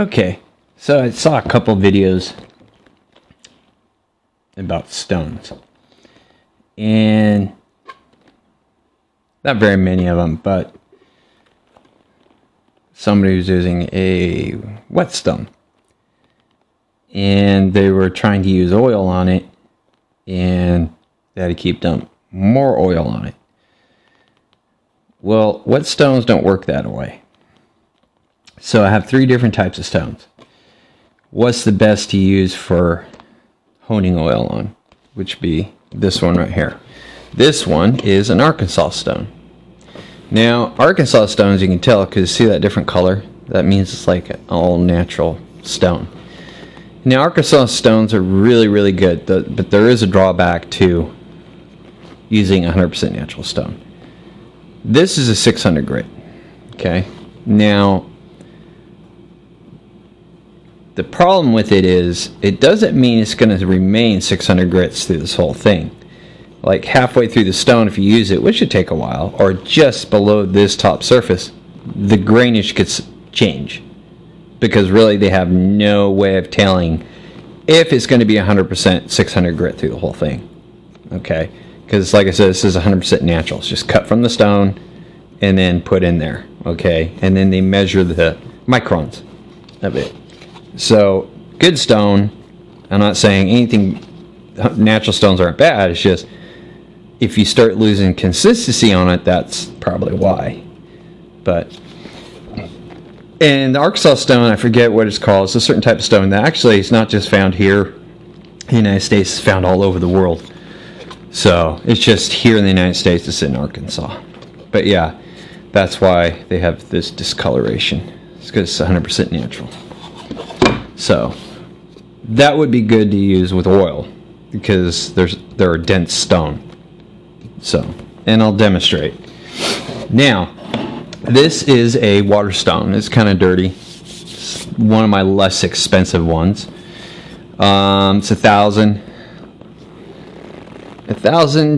Okay, so I saw a couple videos about stones, and not very many of them, but somebody was using a whetstone, and they were trying to use oil on it, and they had to keep dumping more oil on it. Well, whetstones don't work that way. So I have 3 different types of stones. What's the best to use for honing oil on? Which would be this one right here. This one is an Arkansas stone. Now, Arkansas stones, you can tell because you see that different color. That means it's like an all natural stone. Now, Arkansas stones are really, really good, but there is a drawback to using 100% natural stone. This is a 600 grit. Okay. Now, the problem with it is it doesn't mean it's going to remain 600 grits through this whole thing. Like halfway through the stone, if you use it, which should take a while, or just below this top surface, the grainish could change, because really they have no way of telling if it's going to be 100% 600 grit through the whole thing. Okay, because like I said, this is 100% natural. It's just cut from the stone and then put in there. Okay, and then they measure the microns of it. So, good stone, I'm not saying anything, natural stones aren't bad, it's just, if you start losing consistency on it, that's probably why. But, and the Arkansas stone, I forget what it's called, it's a certain type of stone that actually is not just found here in the United States, it's found all over the world. So, it's just here in the United States, it's in Arkansas. But yeah, that's why they have this discoloration. It's because it's 100% natural. So that would be good to use with oil because they're a dense stone. So, and I'll demonstrate. Now, this is a water stone. It's kind of dirty. It's one of my less expensive ones. It's 1,000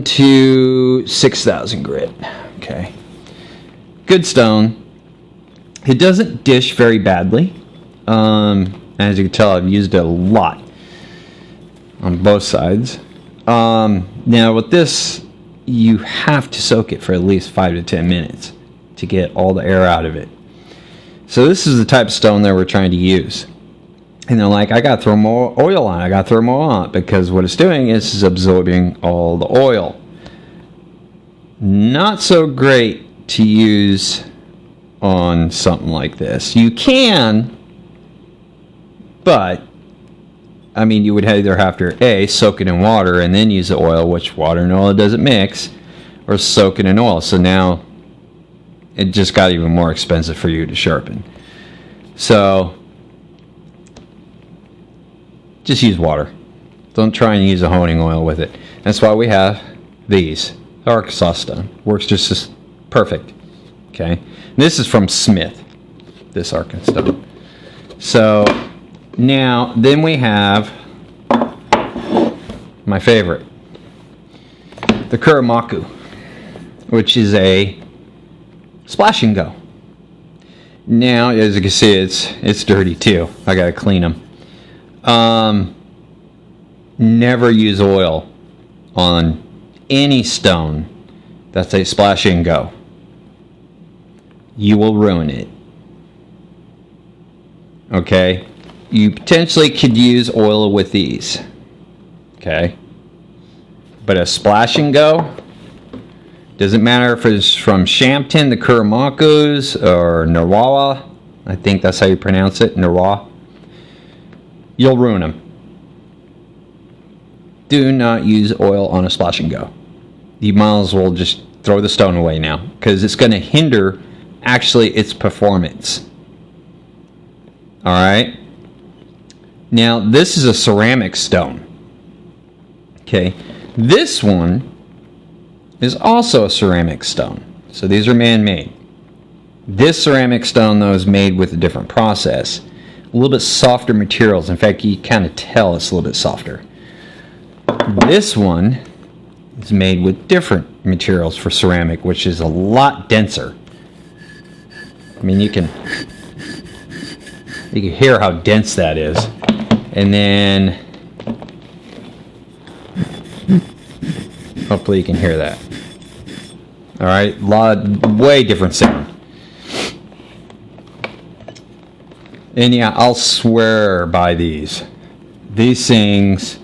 to 6,000 grit. Okay, good stone. It doesn't dish very badly. As you can tell, I've used it a lot on both sides. Now with this, you have to soak it for at least 5 to 10 minutes to get all the air out of it. So this is the type of stone that we're trying to use. And they're like, I got to throw more oil on it. I got to throw more on it because what it's doing is absorbing all the oil. Not so great to use on something like this. You can, but I mean, you would either have to soak it in water and then use the oil, which water and oil doesn't mix, or soak it in oil. So now it just got even more expensive for you to sharpen. So just use water. Don't try and use a honing oil with it. That's why we have these. The Arkansas stone works just as perfect. Okay, and this is from Smith, this Arkansas stone. So now, then we have my favorite, the Kuramaku, which is a splash and go. Now, as you can see, it's dirty too. I gotta clean them. Never use oil on any stone that's a splash and go. You will ruin it. Okay? You potentially could use oil with these. Okay? But a splash and go, doesn't matter if it's from Shampton, the Kuramakus, or Narawa. I think that's how you pronounce it, Narawa. You'll ruin them. Do not use oil on a splash and go. You might as well just throw the stone away now, because it's going to hinder actually its performance. Alright? Now, this is a ceramic stone. Okay? This one is also a ceramic stone. So these are man-made. This ceramic stone, though, is made with a different process. A little bit softer materials. In fact, you kind of tell it's a little bit softer. This one is made with different materials for ceramic, which is a lot denser. I mean, you can You can hear how dense that is. And then, hopefully you can hear that. All right, way different sound. And yeah, I'll swear by these. These things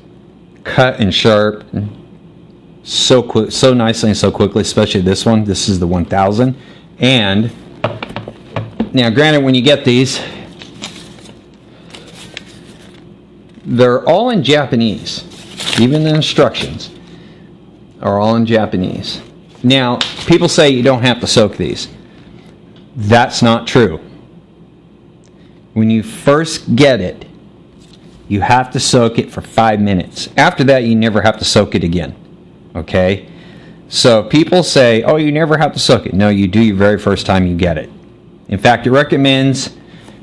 cut and sharp so quick, so nicely and so quickly, especially this one. This is the 1000. And now granted, when you get these, they're all in Japanese. Even the instructions are all in Japanese. Now, people say you don't have to soak these. That's not true. When you first get it, you have to soak it for 5 minutes. After that, you never have to soak it again. Okay? So people say, oh, you never have to soak it. No, you do your very first time you get it. In fact, it recommends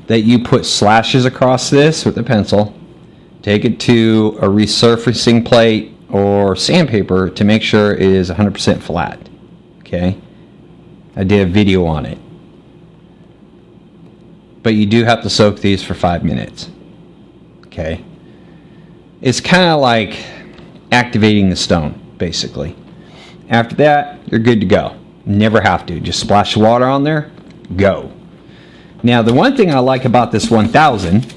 that you put slashes across this with a pencil, take it to a resurfacing plate or sandpaper to make sure it is 100% flat. Okay? I did a video on it. But you do have to soak these for 5 minutes. Okay? It's kind of like activating the stone, basically. After that, you're good to go. Never have to. Just splash water on there, go. Now, the one thing I like about this 1000,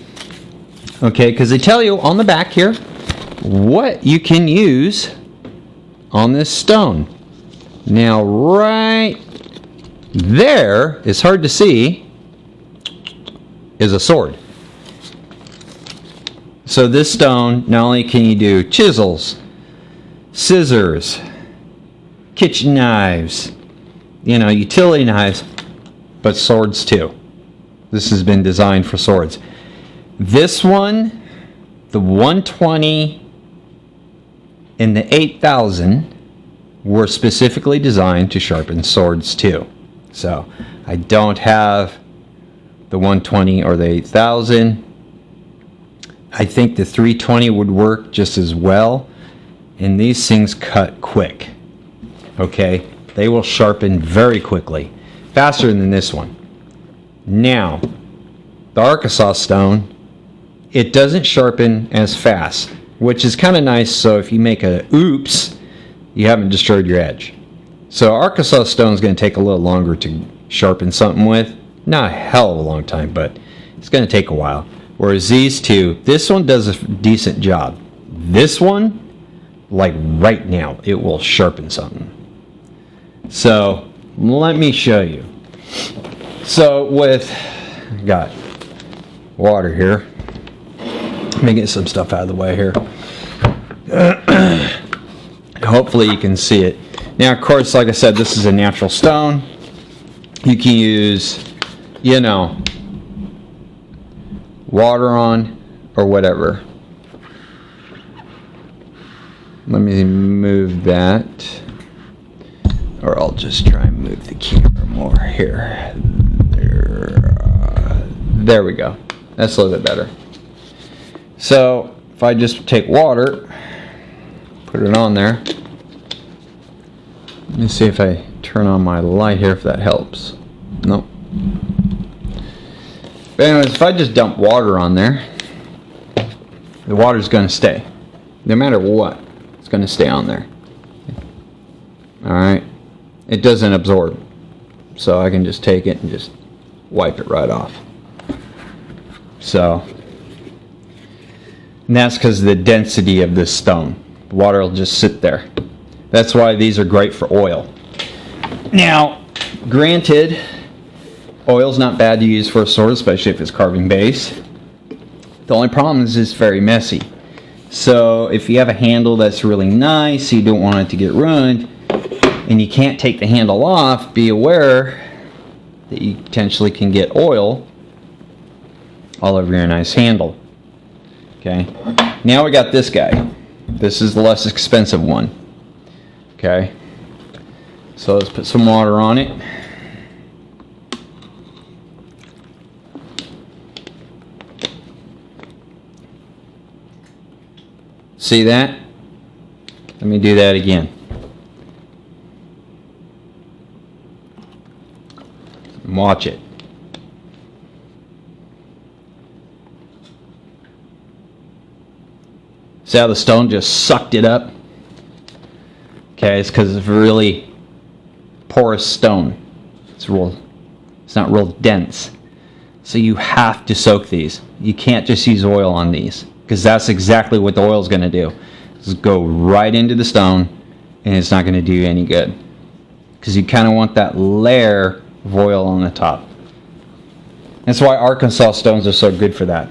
okay, because they tell you on the back here what you can use on this stone. Now, right there, it's hard to see, is a sword. So this stone, not only can you do chisels, scissors, kitchen knives, utility knives, but swords too. This has been designed for swords. This one, the 120 and the 8000 were specifically designed to sharpen swords too. So I don't have the 120 or the 8000. I think the 320 would work just as well. And these things cut quick. Okay? They will sharpen very quickly. Faster than this one. Now, the Arkansas stone, it doesn't sharpen as fast, which is kind of nice. So if you make a oops, you haven't destroyed your edge. So Arkansas stone is going to take a little longer to sharpen something with. Not a hell of a long time, but it's going to take a while. Whereas these two, this one does a decent job. This one, like right now, it will sharpen something. So let me show you. So got water here. Let me get some stuff out of the way here. Hopefully you can see it. Now, of course, like I said, this is a natural stone. You can use, water on or whatever. Let me move that. Or I'll just try and move the camera more here. There we go. That's a little bit better. So if I just take water, put it on there. Let me see if I turn on my light here, if that helps. Nope. But anyways, if I just dump water on there, the water's going to stay. No matter what, it's going to stay on there. Alright. It doesn't absorb. So I can just take it and just wipe it right off. So, and that's because of the density of this stone. The water will just sit there. That's why these are great for oil. Now, granted, oil's not bad to use for a sword, especially if it's carbon base. The only problem is it's very messy. So if you have a handle that's really nice, you don't want it to get ruined, and you can't take the handle off, be aware that you potentially can get oil all over your nice handle. Okay, now we got this guy. This is the less expensive one. Okay, so let's put some water on it. See that? Let me do that again. Watch it. See how the stone just sucked it up? Okay, it's because it's really porous stone. It's not real dense. So you have to soak these. You can't just use oil on these, because that's exactly what the oil is going to do. Just go right into the stone, and it's not going to do you any good, because you kind of want that layer of oil on the top. That's why Arkansas stones are so good for that.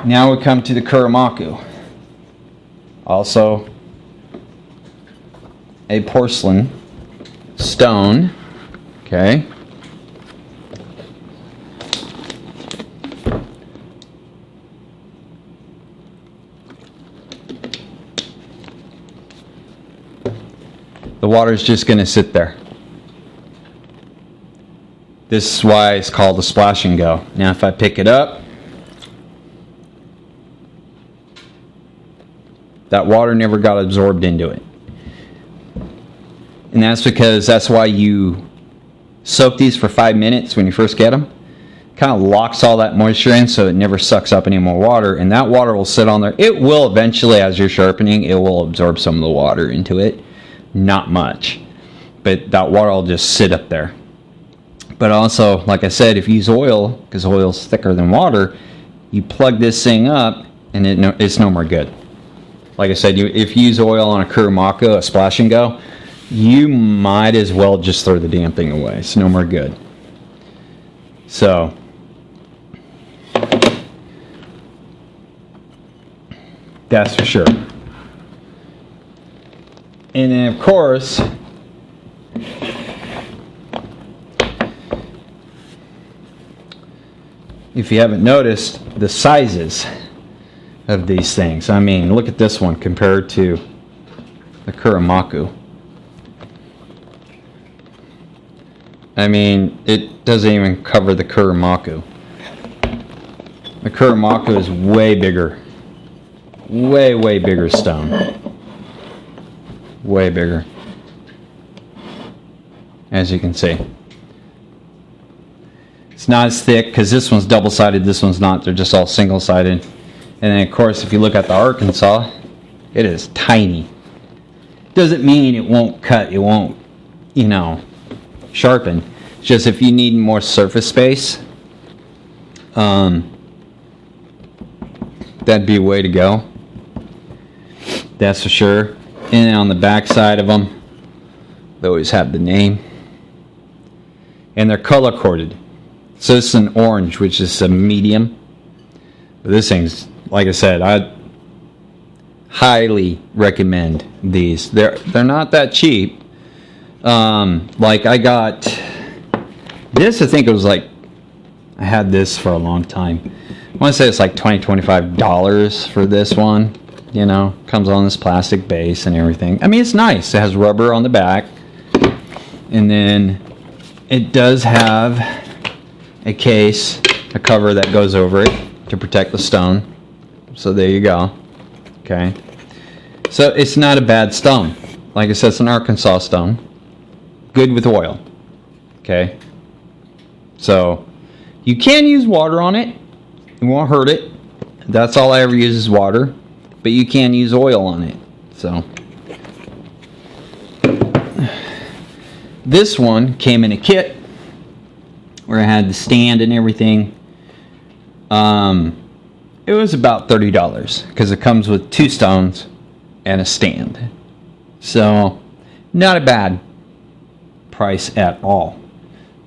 Now we come to the Kuramaku. Also a porcelain stone. Okay. The water is just going to sit there. This is why it's called a splash and go. Now if I pick it up, that water never got absorbed into it. And that's because that's why you soak these for 5 minutes when you first get them. Kind of locks all that moisture in so it never sucks up any more water, and that water will sit on there. It will eventually, as you're sharpening, it will absorb some of the water into it. Not much, but that water will just sit up there. But also, like I said, if you use oil, because oil is thicker than water, you plug this thing up and it's no more good. Like I said, if you use oil on a Kuramaku, a splash and go, you might as well just throw the damn thing away. It's no more good. So, that's for sure. And then, of course, if you haven't noticed, the sizes of these things. I mean, look at this one compared to the Kuramaku. I mean, it doesn't even cover the Kuramaku. The Kuramaku is way bigger. Way bigger stone. Way bigger. As you can see. It's not as thick because this one's double-sided, this one's not. They're just all single-sided. And then, of course, if you look at the Arkansas, it is tiny. Doesn't mean it won't cut, it won't, sharpen. It's just if you need more surface space, that'd be a way to go. That's for sure. And then on the back side of them, they always have the name. And they're color coded. So this is an orange, which is a medium. But this thing's, like I said, I highly recommend these. They're not that cheap. Like I got this, I think it was like, I had this for a long time. I want to say it's like $20-$25 for this one. Comes on this plastic base and everything. I mean, it's nice. It has rubber on the back. And then it does have a case, a cover that goes over it to protect the stone. So there you go. Okay. So it's not a bad stone. Like I said, it's an Arkansas stone. Good with oil. Okay. So you can use water on it. It won't hurt it. That's all I ever use is water. But you can use oil on it. So this one came in a kit where I had the stand and everything. It was about $30 because it comes with 2 stones and a stand. So not a bad price at all.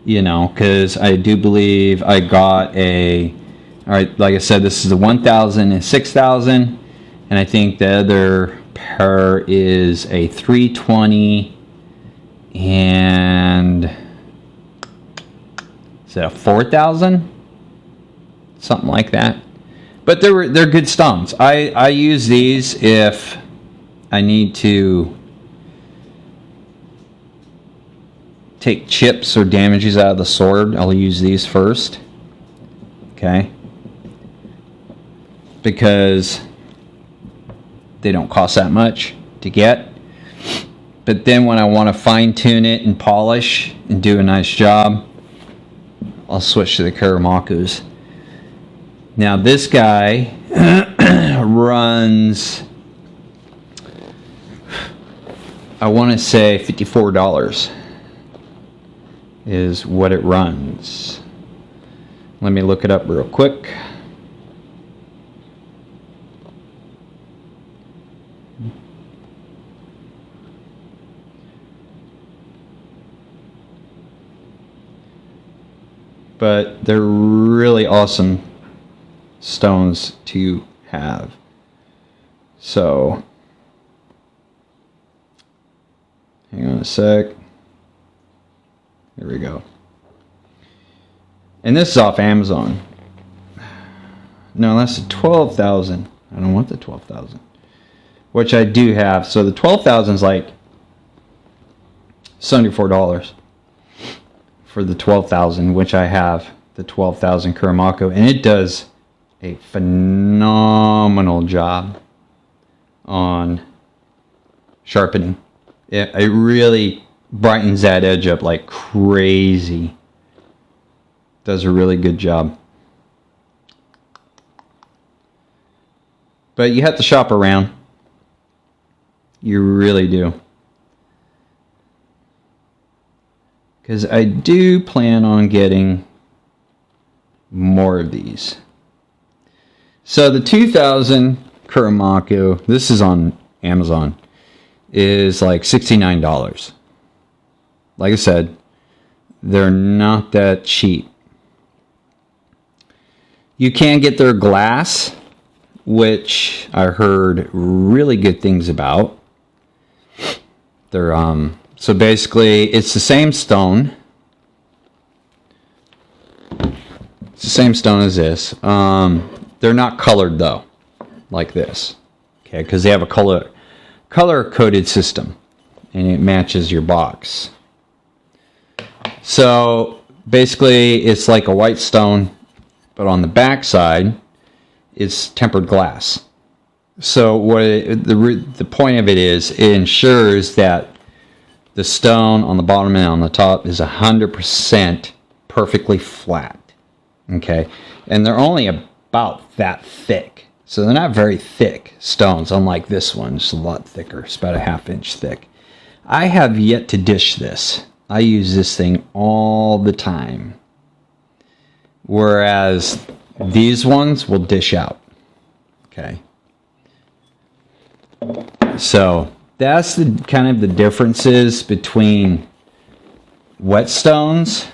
Because I do believe I got alright, like I said, this is a 1,000 and 6,000. And I think the other pair is a 320 and is that a 4,000? Something like that. But they're good stones. I use these if I need to take chips or damages out of the sword. I'll use these first. Okay. Because they don't cost that much to get. But then when I want to fine tune it and polish and do a nice job, I'll switch to the Kuramakus. Now this guy runs, I want to say $54 is what it runs. Let me look it up real quick. But they're really awesome stones to have. So, hang on a sec. There we go. And this is off Amazon. No, that's the 12,000. I don't want the 12,000. Which I do have. So the 12,000 is like $74 for the 12,000, which I have the 12,000 Kuramako, and it does a phenomenal job on sharpening. It really brightens that edge up like crazy. Does a really good job. But you have to shop around. You really do. Because I do plan on getting more of these. So the 2000 Kuramako, this is on Amazon, is like $69. Like I said, they're not that cheap. You can get their glass, which I heard really good things about. They're so basically it's the same stone. It's the same stone as this. They're not colored though, like this. Okay, because they have a color coded system, and it matches your box. So basically, it's like a white stone, but on the back side, it's tempered glass. So what the point of it is, it ensures that the stone on the bottom and on the top is 100% perfectly flat. Okay, and they're only about that thick, so they're not very thick stones. Unlike this one, it's a lot thicker. It's about a ½ inch thick. I have yet to dish this. I use this thing all the time, whereas these ones will dish out. Okay, so that's the kind of the differences between wet stones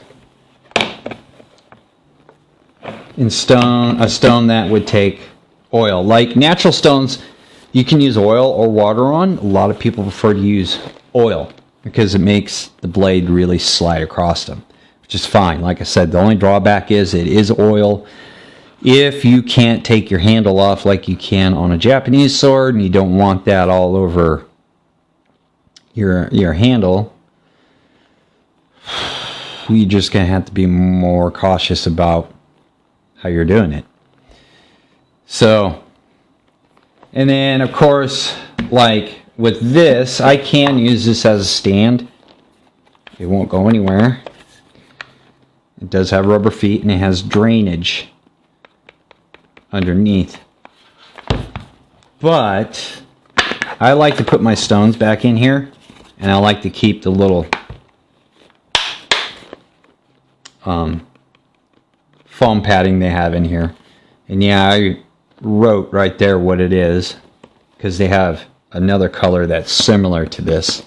and a stone that would take oil. Like natural stones, you can use oil or water on. A lot of people prefer to use oil because it makes the blade really slide across them, which is fine. Like I said, the only drawback is it is oil. If you can't take your handle off like you can on a Japanese sword, and you don't want that all over your handle, you're just going to have to be more cautious about how you're doing it. So, and then of course, like with this, I can use this as a stand. It won't go anywhere. It does have rubber feet, and it has drainage underneath. But I like to put my stones back in here, and I like to keep the little foam padding they have in here. And yeah, I wrote right there what it is, because they have another color that's similar to this.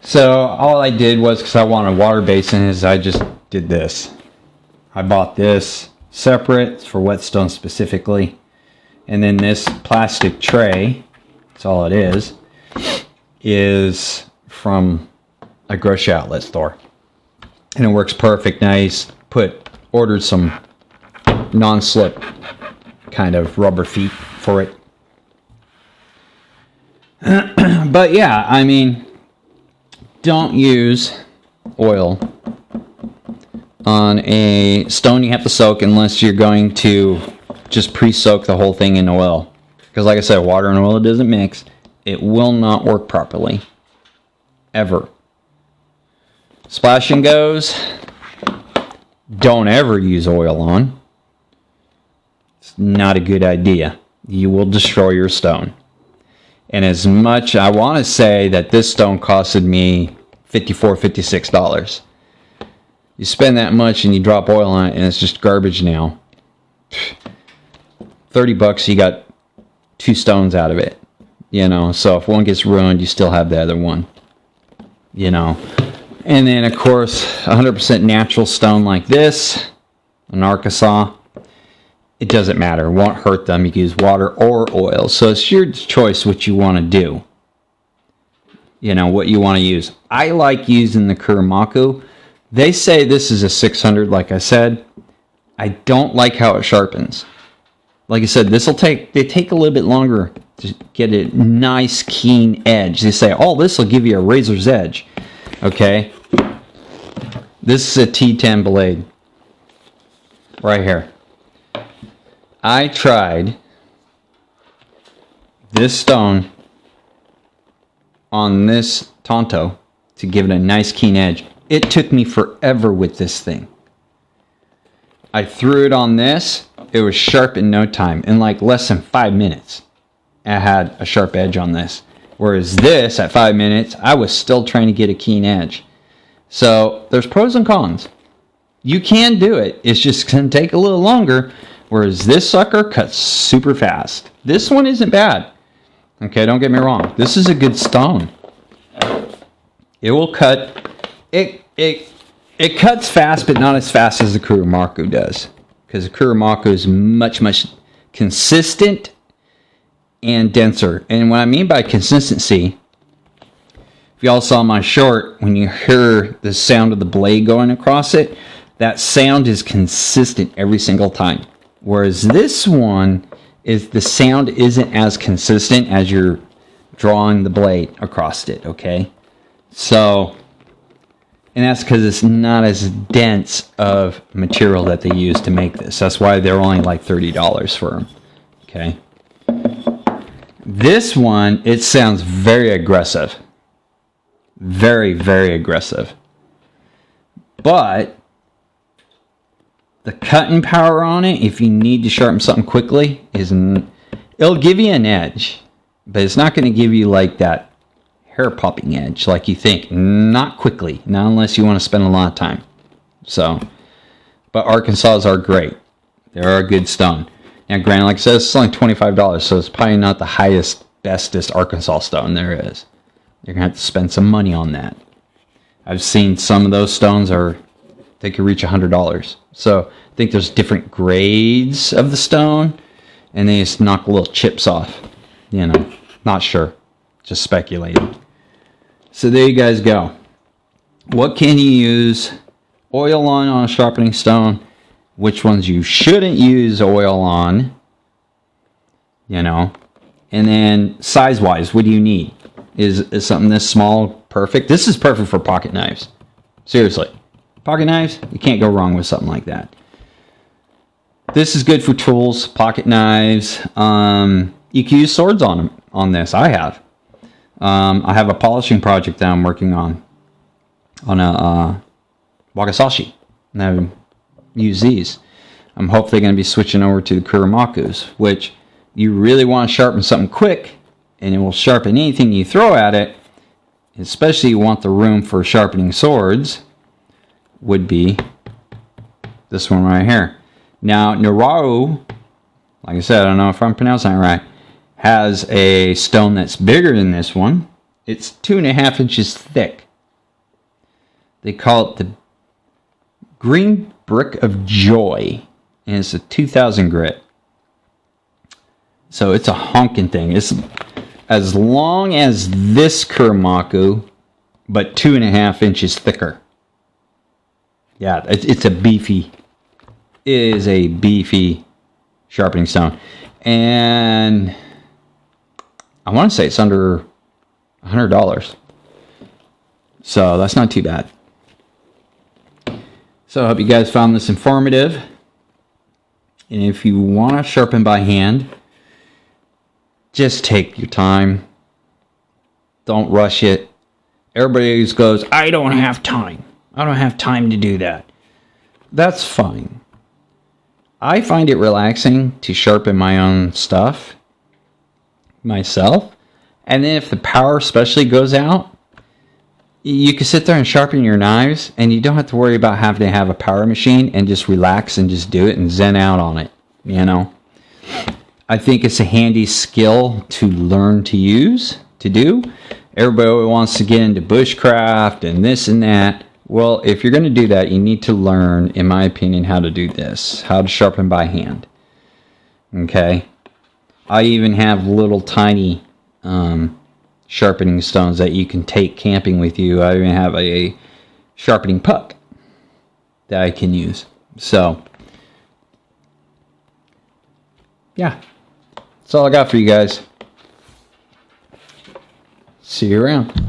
So all I did was, because I wanted a water basin, is I just did this. I bought this separate for whetstone specifically, and then this plastic tray, that's all it is from a grocery outlet store, and it works perfect. Nice. Ordered some non-slip kind of rubber feet for it. But yeah, I mean, don't use oil on a stone you have to soak unless you're going to just pre-soak the whole thing in oil. Because like I said, water and oil, it doesn't mix. It will not work properly. Ever. Splash and goes, don't ever use oil on. It's not a good idea. You will destroy your stone. And as much, I want to say that this stone costed me $54, $56. You spend that much and you drop oil on it and it's just garbage now. $30, you got 2 stones out of it. You know, so if one gets ruined, you still have the other one. You know. And then, of course, 100% natural stone like this, an Arkansas, it doesn't matter. It won't hurt them. You can use water or oil. So it's your choice what you want to do. You know, what you want to use. I like using the Kuramaku. They say this is a 600, like I said. I don't like how it sharpens. Like I said, they take a little bit longer to get a nice, keen edge. They say, oh, this will give you a razor's edge. Okay. This is a T10 blade. Right here. I tried this stone on this Tonto to give it a nice, keen edge. It took me forever with this thing. I threw it on this. It was sharp in no time. In like less than 5 minutes, I had a sharp edge on this. Whereas this, at 5 minutes, I was still trying to get a keen edge. So, there's pros and cons. You can do it. It's just going to take a little longer. Whereas this sucker cuts super fast. This one isn't bad. Okay, don't get me wrong. This is a good stone. It will cut. It cuts fast, but not as fast as the Kuramaku does. Because the Kuramaku is much, much consistent and denser. And what I mean by consistency, if y'all saw my short, when you hear the sound of the blade going across it, that sound is consistent every single time. Whereas this one, the sound isn't as consistent as you're drawing the blade across it, okay? So, and that's because it's not as dense of material that they use to make this. That's why they're only like $30 for them, okay? This one, it sounds very aggressive. Very, very aggressive. But the cutting power on it, if you need to sharpen something quickly, it'll give you an edge. But it's not going to give you like that hair popping edge like you think. Not quickly. Not unless you want to spend a lot of time. So, but Arkansas are great. They're a good stone. Now, granted, like I said, it's only $25, so it's probably not the highest, bestest Arkansas stone there is. You're going to have to spend some money on that. I've seen some of those stones they could reach $100. So, I think there's different grades of the stone, and they just knock little chips off. You know, not sure. Just speculating. So, there you guys go. What can you use oil on a sharpening stone? Which ones you shouldn't use oil on, you know, and then size-wise, what do you need? Is something this small perfect? This is perfect for pocket knives. Seriously, pocket knives, you can't go wrong with something like that. This is good for tools, pocket knives. You can use swords on this. I have a polishing project that I'm working on a wakizashi, and I use these. I'm hopefully going to be switching over to the Kuramakus, which you really want to sharpen something quick, and it will sharpen anything you throw at it. Especially you want the room for sharpening swords, would be this one right here. Now, Naru, like I said, I don't know if I'm pronouncing that right, has a stone that's bigger than this one. It's 2.5 inches thick. They call it the Green Brick of Joy, and it's a 2000 grit. So it's a honking thing. It's as long as this Kuramaku, but 2.5 inches thicker. Yeah, it's a beefy. It is a beefy sharpening stone, and I want to say it's under $100. So that's not too bad. So I hope you guys found this informative. And if you want to sharpen by hand, just take your time. Don't rush it. Everybody just goes, I don't have time. I don't have time to do that. That's fine. I find it relaxing to sharpen my own stuff myself. And then if the power especially goes out, you can sit there and sharpen your knives, and you don't have to worry about having to have a power machine, and just relax and just do it and zen out on it, you know. I think it's a handy skill to learn to use, to do. Everybody wants to get into bushcraft and this and that. Well, if you're going to do that, you need to learn, in my opinion, how to do this, how to sharpen by hand. Okay? I even have little tiny sharpening stones that you can take camping with you. I even have a sharpening puck that I can use. So, yeah. That's all I got for you guys. See you around.